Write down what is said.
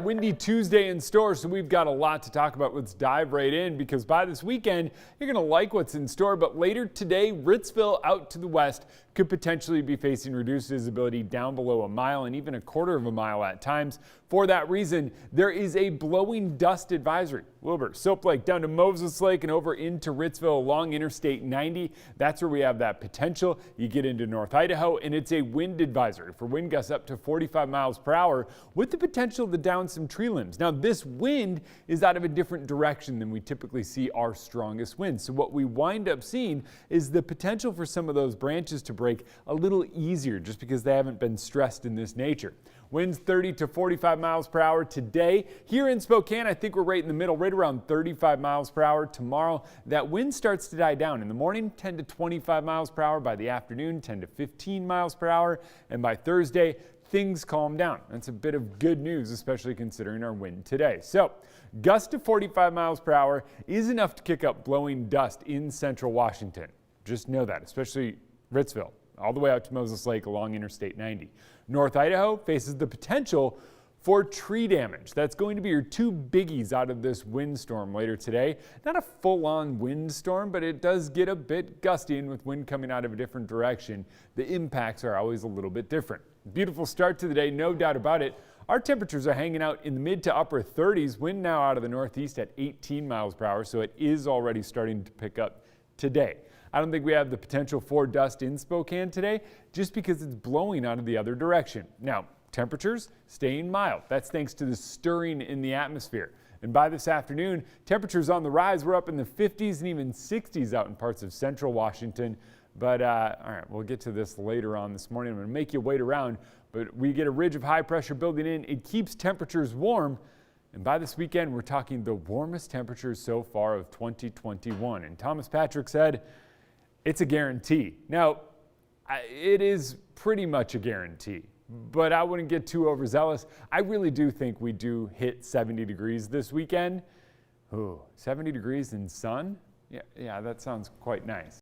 Windy Tuesday in store, so we've got a lot to talk about. Let's dive right in because by this weekend, you're going to like what's in store. But later today, Ritzville out to the west could potentially be facing reduced visibility down below a mile and even a quarter of a mile at times. For that reason, there is a blowing dust advisory. Wilbur, Soap Lake down to Moses Lake and over into Ritzville along Interstate 90. That's where we have that potential. You get into North Idaho and it's a wind advisory for wind gusts up to 45 miles per hour with the potential to down some tree limbs. Now this wind is out of a different direction than we typically see our strongest winds. So what we wind up seeing is the potential for some of those branches to break a little easier just because they haven't been stressed in this nature. Winds 30 to 45 miles per hour today. Here in Spokane, I think we're right in the middle, right around 35 miles per hour. Tomorrow, that wind starts to die down. In the morning, 10 to 25 miles per hour. By the afternoon, 10 to 15 miles per hour. And by Thursday, things calm down. That's a bit of good news, especially considering our wind today. So, gusts to 45 miles per hour is enough to kick up blowing dust in central Washington. Just know that, especially Ritzville, all the way out to Moses Lake along Interstate 90. North Idaho faces the potential for tree damage. That's going to be your two biggies out of this windstorm later today. Not a full-on windstorm, but it does get a bit gusty, and with wind coming out of a different direction, the impacts are always a little bit different. Beautiful start to the day, no doubt about it. Our temperatures are hanging out in the mid to upper 30s. Wind now out of the northeast at 18 miles per hour, so it is already starting to pick up today. I don't think we have the potential for dust in Spokane today just because it's blowing out of the other direction. Now, temperatures staying mild. That's thanks to the stirring in the atmosphere. And by this afternoon, temperatures on the rise. We're up in the 50s and even 60s out in parts of central Washington. But all right, we'll get to this later on this morning. I'm going to make you wait around, but we get a ridge of high pressure building in. It keeps temperatures warm. And by this weekend, we're talking the warmest temperatures so far of 2021. And Thomas Patrick said, it's a guarantee. Now, it is pretty much a guarantee, but I wouldn't get too overzealous. I really do think we do hit 70 degrees this weekend. Ooh, 70 degrees in sun? Yeah, that sounds quite nice.